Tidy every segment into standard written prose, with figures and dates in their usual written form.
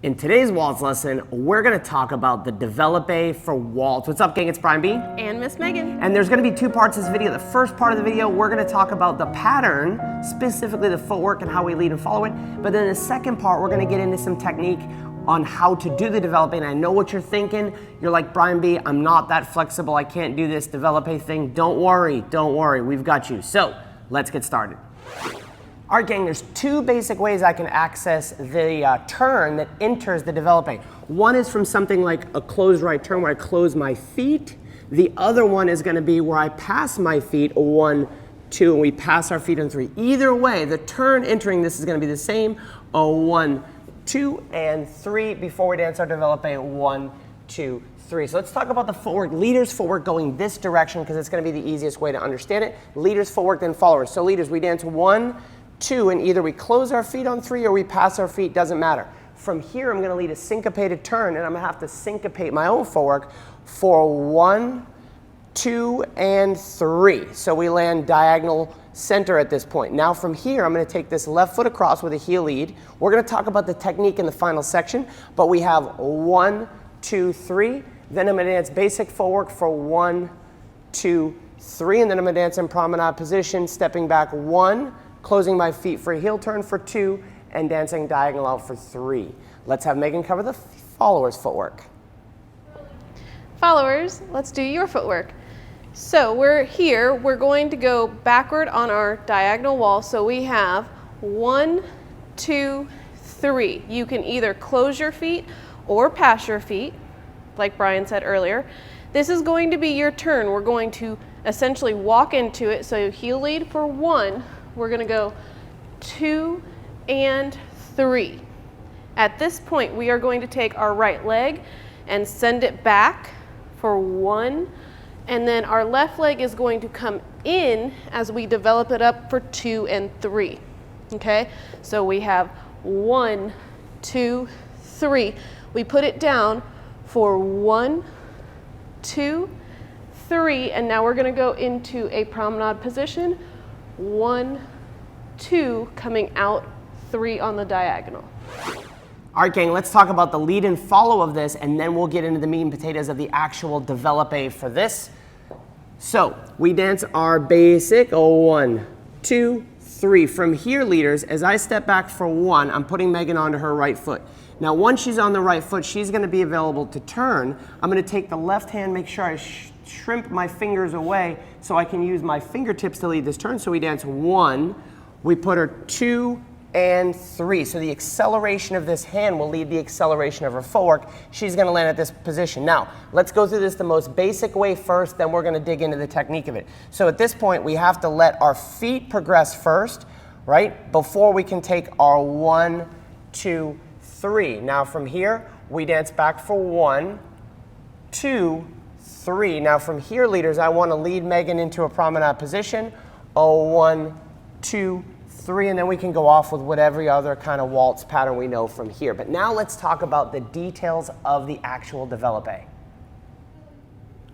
In today's waltz lesson, we're going to talk about the Develope for waltz. What's up, gang? It's Brian B. And Miss Megan. And there's going to be two parts of this video. The first part of the video, we're going to talk about the pattern, specifically the footwork and how we lead and follow it. But then the second part, we're going to get into some technique on how to do the Develope. And I know what you're thinking. You're like, Brian B., I'm not that flexible. I can't do this Develope thing. Don't worry. Don't worry. We've got you. So let's get started. All right, gang, there's two basic ways I can access the turn that enters the Develope. One is from something like a closed right turn where I close my feet. The other one is going to be where I pass my feet, 1, 2, and we pass our feet on 3. Either way, the turn entering this is going to be the same, 1, 2, and 3 before we dance our Develope, 1, 2, 3. So let's talk about the footwork. Leaders footwork going this direction because it's going to be the easiest way to understand it. Leaders footwork, then followers. So leaders, we dance 1, 2, and either we close our feet on 3 or we pass our feet, doesn't matter. From here, I'm going to lead a syncopated turn, and I'm going to have to syncopate my own footwork for 1, 2, and 3. So we land diagonal center at this point. Now from here, I'm going to take this left foot across with a heel lead. We're going to talk about the technique in the final section, but we have 1, 2, 3. Then I'm going to dance basic footwork for 1, 2, 3, and then I'm going to dance in promenade position, stepping back 1, closing my feet for a heel turn for 2, and dancing diagonal out for 3. Let's have Megan cover the followers' footwork. Followers, let's do your footwork. So we're here, we're going to go backward on our diagonal wall. So we have 1, 2, 3. You can either close your feet or pass your feet, like Brian said earlier. This is going to be your turn. We're going to essentially walk into it. So heel lead for 1. We're going to go 2 and 3. At this point, we are going to take our right leg and send it back for 1. And then our left leg is going to come in as we develop it up for 2 and 3. Okay? So we have 1, 2, 3. We put it down for 1, 2, 3. And now we're going to go into a promenade position. 1, 2, coming out, 3 on the diagonal. All right, gang, let's talk about the lead and follow of this, and then we'll get into the meat and potatoes of the actual Develope for this. So we dance our basic 1, 2, 3. From here, leaders, as I step back for 1, I'm putting Megan onto her right foot. Now, once she's on the right foot, she's going to be available to turn. I'm going to take the left hand, make sure I shrimp my fingers away so I can use my fingertips to lead this turn. So we dance 1, we put her 2 and 3. So the acceleration of this hand will lead the acceleration of her footwork. She's going to land at this position. Now, let's go through this the most basic way first, then we're going to dig into the technique of it. So at this point, we have to let our feet progress first, right, before we can take our 1, 2, 3. Now from here, we dance back for 1, 2, 3. Now from here, leaders, I want to lead Megan into a promenade position. 1, 2, 3, and then we can go off with whatever other kind of waltz pattern we know from here. But now let's talk about the details of the actual Develope.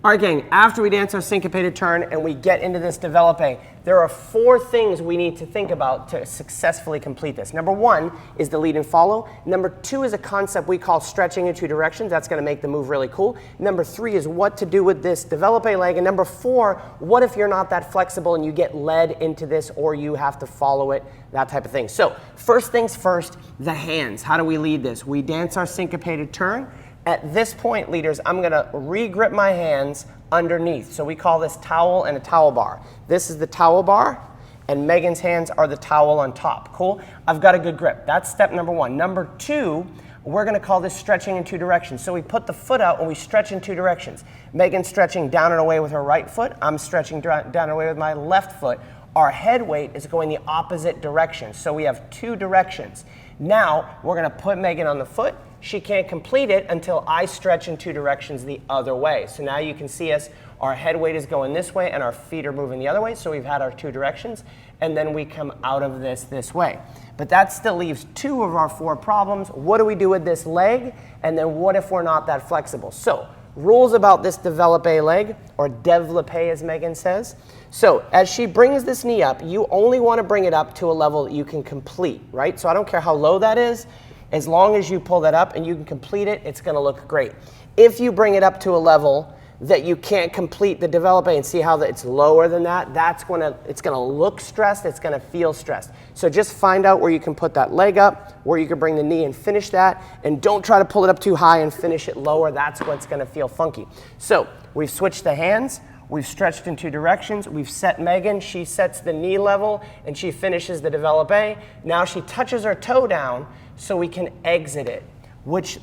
All right, gang, after we dance our syncopated turn and we get into this Develope, there are 4 things we need to think about to successfully complete this. Number 1 is the lead and follow. Number 2 is a concept we call stretching in 2 directions. That's going to make the move really cool. Number 3 is what to do with this Develope leg. And number 4, what if you're not that flexible and you get led into this or you have to follow it, that type of thing. So first things first, the hands. How do we lead this? We dance our syncopated turn. At this point, leaders, I'm going to re-grip my hands underneath. So we call this towel and a towel bar. This is the towel bar, and Megan's hands are the towel on top. Cool? I've got a good grip. That's step number 1. Number 2, we're going to call this stretching in 2 directions. So we put the foot out and we stretch in 2 directions. Megan's stretching down and away with her right foot. I'm stretching down and away with my left foot. Our head weight is going the opposite direction. So we have 2 directions. Now, we're going to put Megan on the foot. She can't complete it until I stretch in 2 directions the other way. So now you can see us, our head weight is going this way and our feet are moving the other way. So we've had our 2 directions, and then we come out of this way. But that still leaves 2 of our 4 problems. What do we do with this leg? And then what if we're not that flexible? So rules about this Develope leg, or Develope as Megan says. So as she brings this knee up, you only want to bring it up to a level that you can complete, right? So I don't care how low that is. As long as you pull that up and you can complete it, it's going to look great. If you bring it up to a level that you can't complete the develope and see how it's lower than that, it's going to look stressed, it's going to feel stressed. So just find out where you can put that leg up, where you can bring the knee and finish that, and don't try to pull it up too high and finish it lower. That's what's going to feel funky. So we've switched the hands, we've stretched in 2 directions, we've set Megan, she sets the knee level, and she finishes the develope. Now she touches her toe down so we can exit it, which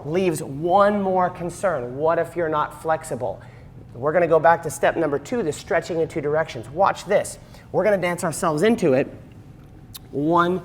leaves one more concern. What if you're not flexible? We're going to go back to step number 2, the stretching in 2 directions. Watch this. We're going to dance ourselves into it. 1,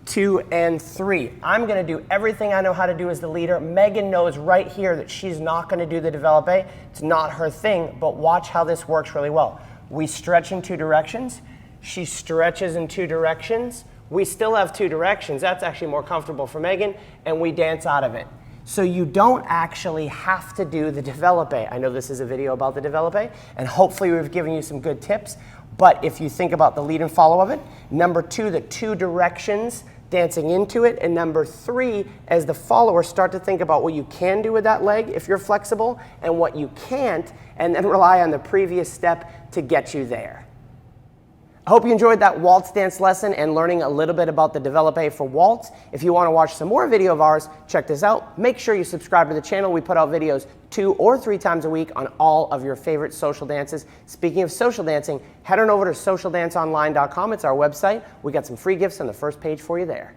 2, and 3. I'm going to do everything I know how to do as the leader. Megan knows right here that she's not going to do the develope. It's not her thing, but watch how this works really well. We stretch in 2 directions. She stretches in 2 directions. We still have 2 directions. That's actually more comfortable for Megan, and we dance out of it. So you don't actually have to do the develope. I know this is a video about the develope, and hopefully we've given you some good tips. But if you think about the lead and follow of it, number 2, the 2 directions, dancing into it, and number 3, as the follower, start to think about what you can do with that leg if you're flexible and what you can't, and then rely on the previous step to get you there. I hope you enjoyed that waltz dance lesson and learning a little bit about the develope for waltz. If you want to watch some more video of ours, check this out. Make sure you subscribe to the channel. We put out videos 2 or 3 times a week on all of your favorite social dances. Speaking of social dancing, head on over to socialdanceonline.com. It's our website. We got some free gifts on the first page for you there.